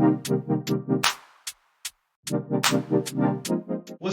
What's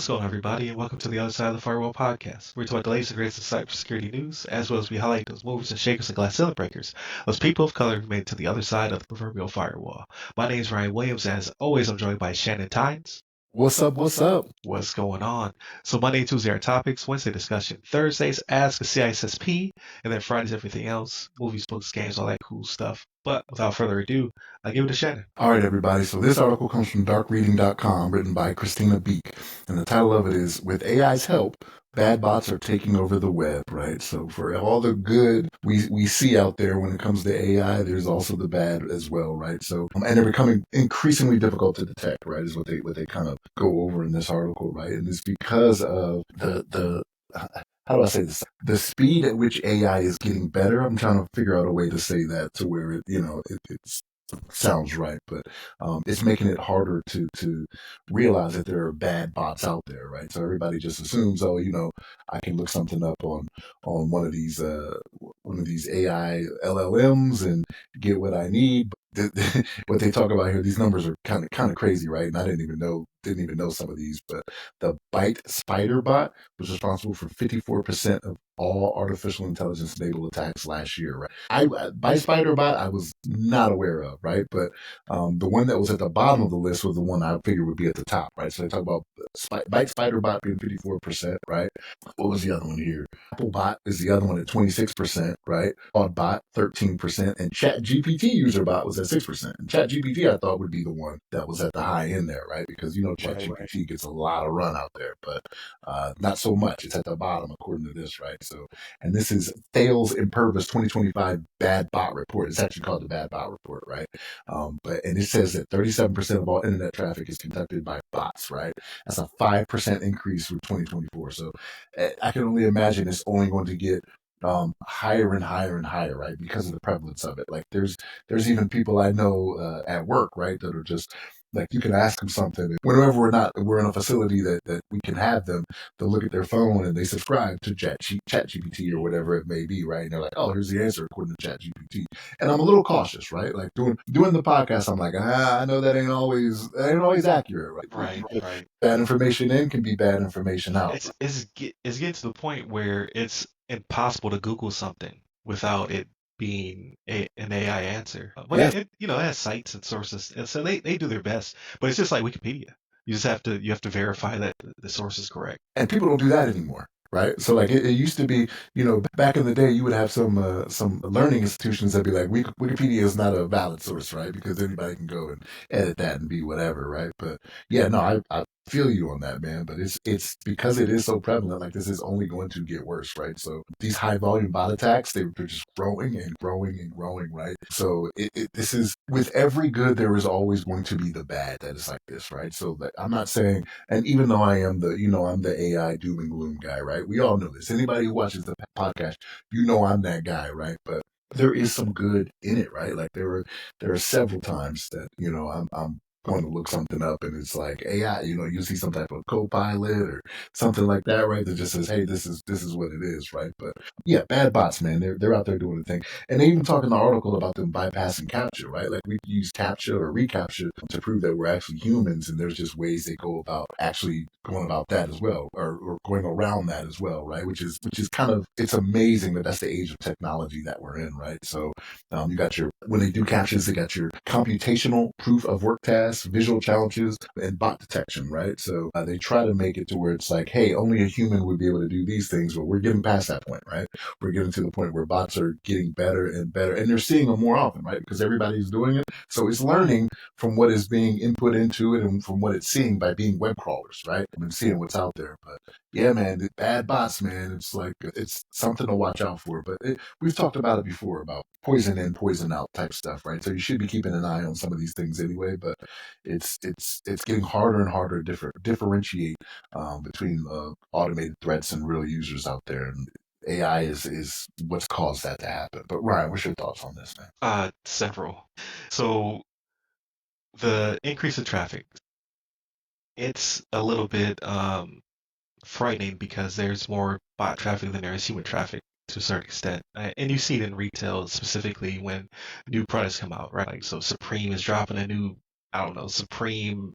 going on, everybody, and welcome to the other side of the Firewall podcast. Where we talk about the latest and greatest in cybersecurity news, as well as we highlight those movers and shakers and glass ceiling breakers, those people of color who made it to the other side of the proverbial firewall. My name is Ryan Williams, and as always, I'm joined by Shannon Tynes. What's up? What's up? What's going on? So Monday and Tuesday are topics, Wednesday discussion, Thursdays Ask a CISSP, and then Fridays everything else, movies, books, games, all that cool stuff. But without further ado, I'll give it to Shannon. All right, everybody. So this article comes from darkreading.com, written by Christina Beek. And the title of it is, With AI's Help, Bad Bots Are Taking Over the Web, right? So for all the good we see out there when it comes to AI, there's also the bad as well, right? So, and they're becoming increasingly difficult to detect, right, is what they kind of go over in this article, right? And it's because of the how do I say this? The speed at which AI is getting better. I'm trying to figure out a way to say that to where it sounds right, but it's making it harder to realize that there are bad bots out there, right? So everybody just assumes, oh, I can look something up on one of these AI LLMs and get what I need. What they talk about here, these numbers are kind of crazy, right? And I didn't even know some of these, but the ByteSpider bot was responsible for 54% of all artificial intelligence enabled attacks last year, right? ByteSpider bot I was not aware of, right? But the one that was at the bottom of the list was the one I figured would be at the top, right? So they talk about ByteSpider bot being 54%, right? What was the other one here? Applebot is the other one at 26%, right? Bot 13%, and ChatGPT user bot was at 6%. And ChatGPT I thought would be the one that was at the high end there, right? Because ChatGPT gets a lot of run out there, but not so much. It's at the bottom according to this, right? So, and this is Thales Impervis 2025 Bad Bot Report. It's actually called the Bad Bot Report, right? And it says that 37% of all internet traffic is conducted by bots, right? That's a 5% increase from 2024. So I can only imagine it's only going to get higher and higher and higher, right? Because of the prevalence of it. Like there's even people I know at work, right, that are just like, you can ask them something. Whenever we're in a facility that we can have them, they'll look at their phone and they subscribe to ChatGPT or whatever it may be, right? And they're like, oh, here's the answer according to ChatGPT. And I'm a little cautious, right? Like doing the podcast, I'm like, I know that ain't always accurate, right? Right. Bad information in can be bad information out. It's getting to the point where it's impossible to Google something without it being an AI answer. But Yes. it has sites and sources, and so they do their best. But it's just like Wikipedia. You have to verify that the source is correct. And people don't do that anymore. Right. So like it used to be, back in the day, you would have some learning institutions that be like, Wikipedia is not a valid source, right? Because anybody can go and edit that and be whatever, right? But yeah, no, I feel you on that, man. But it's because it is so prevalent, like this is only going to get worse, right? So these high volume bot attacks, they're just growing and growing and growing, right? So this is, with every good, there is always going to be the bad that is like this, right? So like, I'm not saying, and even though I am I'm the AI doom and gloom guy, right? We all know this. Anybody who watches the podcast, I'm that guy, right? But there is some good in it, right? Like there are several times that I'm going to look something up and it's like AI, you see some type of co-pilot or something like that, right? That just says, hey, this is what it is, right? But yeah, bad bots, man, they're out there doing the thing. And they even talk in the article about them bypassing CAPTCHA, right? Like we use CAPTCHA or reCAPTCHA to prove that we're actually humans, and there's just ways they go about actually going about that as well, or going around that as well, right? Which is kind of, it's amazing that that's the age of technology that we're in, right? So you got when they do CAPTCHAs, they got your computational proof of work tasks, visual challenges, and bot detection, right? So they try to make it to where it's like, hey, only a human would be able to do these things, but we're getting past that point, right? We're getting to the point where bots are getting better and better, and they're seeing them more often, right? Because everybody's doing it. So it's learning from what is being input into it and from what it's seeing by being web crawlers, right? And seeing what's out there. But yeah, man, the bad bots, man, it's like, it's something to watch out for. But we've talked about it before, about poison in, poison out type stuff, right? So you should be keeping an eye on some of these things anyway, but it's getting harder and harder to differentiate between automated threats and real users out there. And AI is what's caused that to happen. But Ryan, what's your thoughts on this, man? Several. So the increase in traffic, it's a little bit frightening because there's more bot traffic than there is human traffic to a certain extent. And you see it in retail specifically when new products come out, right? Like, so Supreme is dropping a new I don't know, Supreme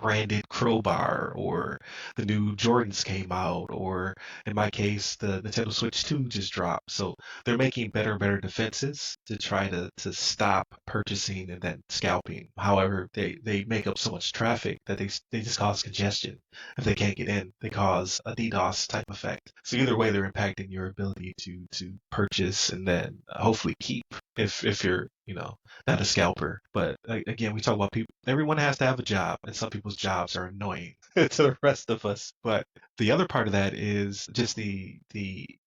branded crowbar, or the new Jordans came out, or in my case the Nintendo Switch 2 just dropped. So they're making better and better defenses to try to stop purchasing and then scalping. However, they make up so much traffic that they just cause congestion. If they can't get in, they cause a DDoS type effect. So either way, they're impacting your ability to purchase and then hopefully keep, if you're, not a scalper. But again, we talk about people. Everyone has to have a job, and some people's jobs are annoying to the rest of us. But the other part of that is just the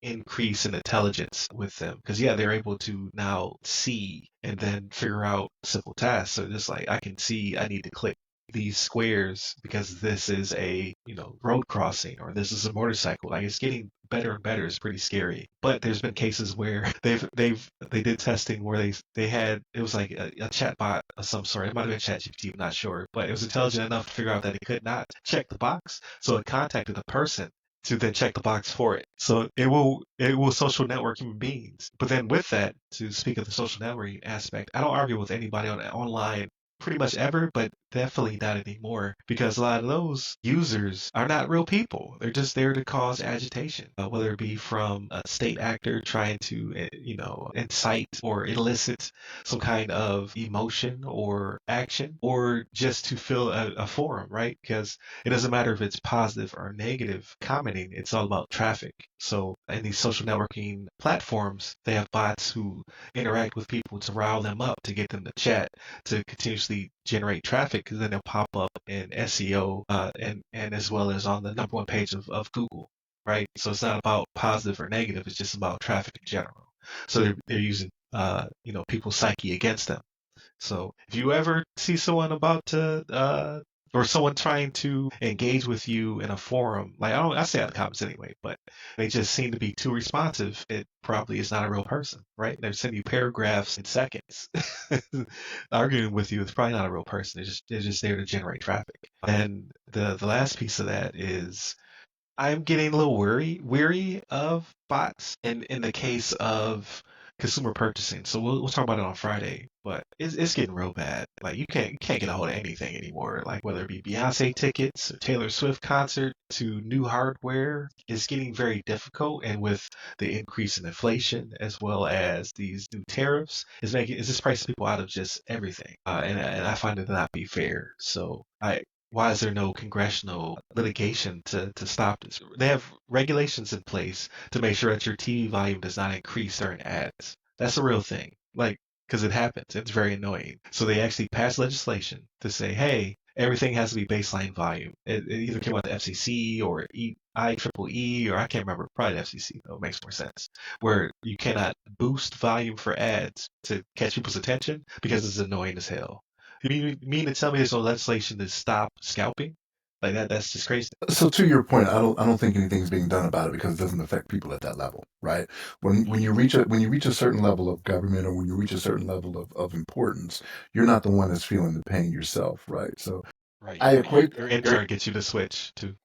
increase in intelligence with them, because yeah, they're able to now see and then figure out simple tasks. So just like I can see, I need to click these squares because this is a road crossing, or this is a motorcycle. Like, it's getting better and better. It's pretty scary. But there's been cases where they did testing where they had, it was like a chat bot of some sort. It might have been ChatGPT, I'm not sure, but it was intelligent enough to figure out that it could not check the box, so it contacted a person to then check the box for it. So it will social network human beings. But then with that, to speak of the social networking aspect, I don't argue with anybody online pretty much ever, but definitely not anymore, because a lot of those users are not real people. They're just there to cause agitation, whether it be from a state actor trying to, incite or elicit some kind of emotion or action, or just to fill a forum, right? Because it doesn't matter if it's positive or negative commenting, it's all about traffic. So in these social networking platforms, they have bots who interact with people to rile them up, to get them to chat, to continuously generate traffic, because then they'll pop up in SEO, and as well as on the number one page of Google, right? So it's not about positive or negative; it's just about traffic in general. So they're using people's psyche against them. So if you ever see someone about to or someone trying to engage with you in a forum, like I say out in the comments anyway, but they just seem to be too responsive, it probably is not a real person, right? They're sending you paragraphs in seconds. Arguing with you, it's probably not a real person. They're just there to generate traffic. And the last piece of that is, I'm getting a little weary of bots in the case of consumer purchasing. So we'll talk about it on Friday, but it's getting real bad. Like, you can't get a hold of anything anymore. Like, whether it be Beyonce tickets or Taylor Swift concert to new hardware, it's getting very difficult. And with the increase in inflation as well as these new tariffs, it's just pricing people out of just everything. And I find it to not be fair. So why is there no congressional litigation to stop this? They have regulations in place to make sure that your TV volume does not increase during ads. That's a real thing. Like, because it happens. It's very annoying. So they actually passed legislation to say, hey, everything has to be baseline volume. It either came out the FCC or IEEE, or I can't remember, probably the FCC, though. It makes more sense. Where you cannot boost volume for ads to catch people's attention because it's annoying as hell. You mean to tell me there's no legislation to stop scalping? Like that's just crazy. So to your point, I don't think anything's being done about it because it doesn't affect people at that level, right? When you reach a certain level of government, or when you reach a certain level of importance, you're not the one that's feeling the pain yourself, right? So Right. I equate. Your intern gets you to switch to.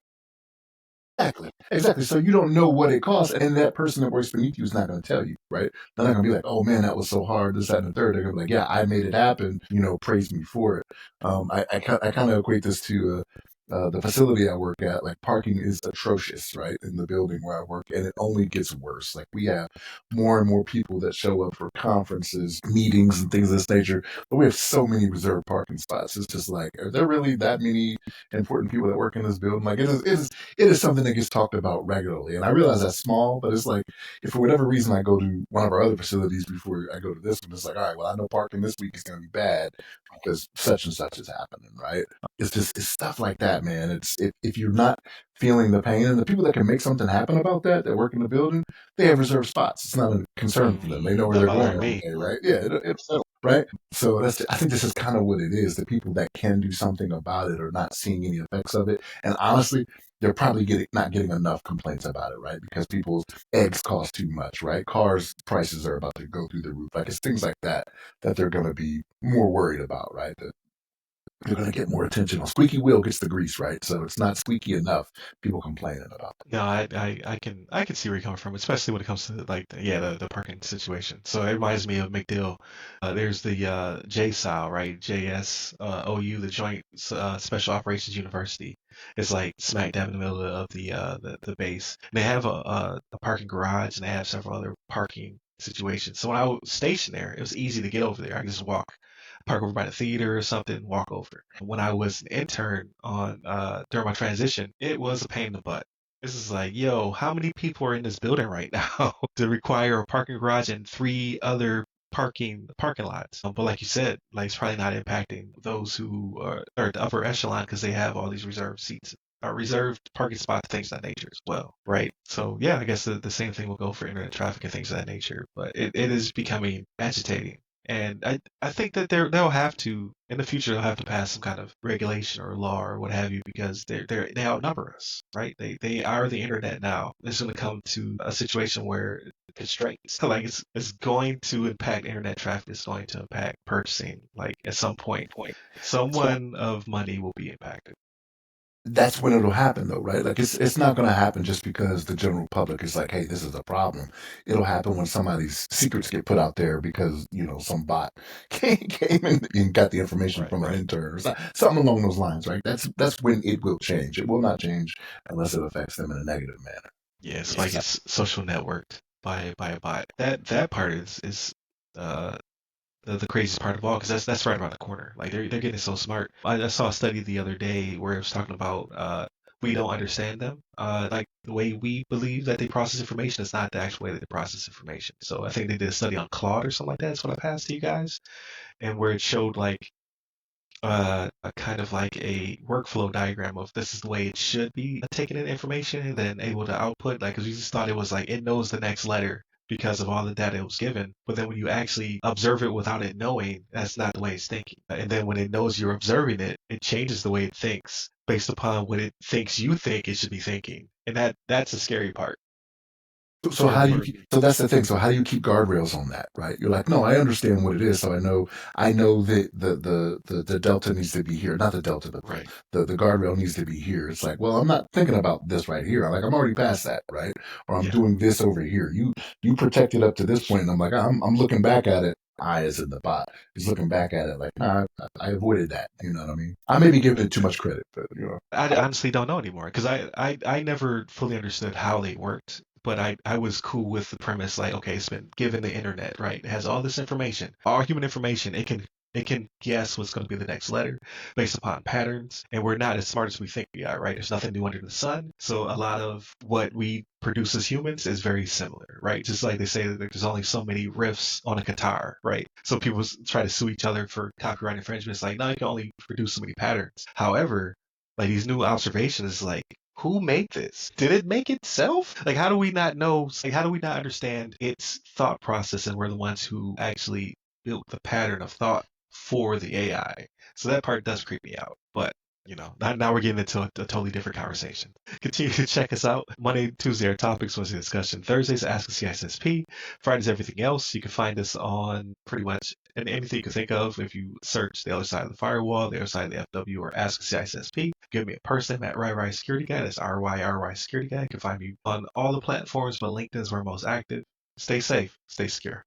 Exactly. Exactly. So you don't know what it costs, and that person that works beneath you is not going to tell you, right? They're not going to be like, "Oh man, that was so hard." This, that, and the third. They're going to be like, "Yeah, I made it happen. Praise me for it." I kind of equate this to the facility I work at. Like, parking is atrocious, right, in the building where I work, and it only gets worse. Like, we have more and more people that show up for conferences, meetings, and things of this nature, but we have so many reserved parking spots. It's just like, are there really that many important people that work in this building? Like, it is something that gets talked about regularly. And I realize that's small, but it's like, if for whatever reason I go to one of our other facilities before I go to this one, it's like, all right, well, I know parking this week is going to be bad because such and such is happening, right? It's stuff like that, man. If you're not feeling the pain, and the people that can make something happen about that work in the building, they have reserved spots. It's not a concern for them. They know where Not they're going bothering every me. day, right? Yeah, it's right. So I think this is kind of what it is. The people that can do something about it are not seeing any effects of it. And honestly, they're probably not getting enough complaints about it, right? Because people's eggs cost too much, right? Cars prices are about to go through the roof. Like, it's things like that that they're going to be more worried about, right? you're going to get more attention. A squeaky wheel gets the grease, right? So it's not squeaky enough. People complaining about it. No, I can see where you're coming from, especially when it comes to like the parking situation. So it reminds me of McDill. There's the JSOU, right? JSOU, the Joint Special Operations University. It's like smack dab in the middle of the base. And they have a parking garage and they have several other parking situations. So when I was stationed there, it was easy to get over there. I could just park over by the theater or something, walk over. When I was an intern on during my transition, it was a pain in the butt. This is like, yo, how many people are in this building right now to require a parking garage and three other parking lots? But like you said, like it's probably not impacting those who are the upper echelon because they have all these reserved seats or reserved parking spots, things of that nature as well, right? So yeah, I guess the same thing will go for internet traffic and things of that nature, but it is becoming agitating. And I think that they'll have to in the future they'll have to pass some kind of regulation or law or what have you because they outnumber us, right? They are the internet now. It's going to come to a situation where constraints like it's going to impact internet traffic. It's going to impact purchasing. Like at some point, someone of money will be impacted. That's when it'll happen though, right? Like it's not going to happen just because the general public is like, hey, this is a problem. It'll happen when somebody's secrets get put out there because some bot came and got the information Right, from an right. intern or something along those lines, right? That's when it will change. It will not change unless it affects them in a negative manner. Yeah, it's like Yes. it's social networked by a bot. That part is uh the craziest part of all because that's right around the corner. Like they're getting so smart. I saw a study the other day where it was talking about we don't understand them. Like the way we believe that they process information is not the actual way that they process information. So I think they did a study on Claude or something like that. That's what I passed to you guys, and where it showed like a kind of like a workflow diagram of this is the way it should be taking in information and then able to output. Like, because we just thought it was like it knows the next letter because of all the data it was given. But then when you actually observe it without it knowing, that's not the way it's thinking. And then when it knows you're observing it, it changes the way it thinks based upon what it thinks you think it should be thinking. And that's the scary part. So how do you keep, so that's the thing. So how do you keep guardrails on that, right? You're like, no, I understand what it is. So I know that the delta needs to be here. Not the delta, but Right. the guardrail needs to be here. It's like, well, I'm not thinking about this right here. I'm already past that, right? Or I'm Yeah. doing this over here. You protected up to this point, and I'm like, I'm looking back at it. I as in the bot is looking back at it like, nah, I avoided that. You know what I mean? I may be giving it too much credit, but I honestly don't know anymore because I never fully understood how they worked, but I was cool with the premise like, okay, it's been given the internet, right? It has all this information, all human information. It can guess what's going to be the next letter based upon patterns, and we're not as smart as we think we are, right? There's nothing new under the sun, so a lot of what we produce as humans is very similar, right? Just like they say that there's only so many riffs on a guitar, right? So people try to sue each other for copyright infringement. It's like, no, you can only produce so many patterns. However, like these new observations, like who made this? Did it make itself? Like how do we not know? Like how do we not understand its thought process? And we're the ones who actually built the pattern of thought for the AI. So that part does creep me out. But now we're getting into a totally different conversation. Continue to check us out. Monday, Tuesday, our topics, Wednesday discussion. Thursdays, Ask a CISSP. Fridays, everything else. You can find us on pretty much anything you can think of. If you search the other side of the firewall, the other side of the FW, or Ask a CISSP, give me a person at RyRy Security Guy. That's RYRY Security Guy. You can find me on all the platforms, but LinkedIn is where I'm most active. Stay safe, stay secure.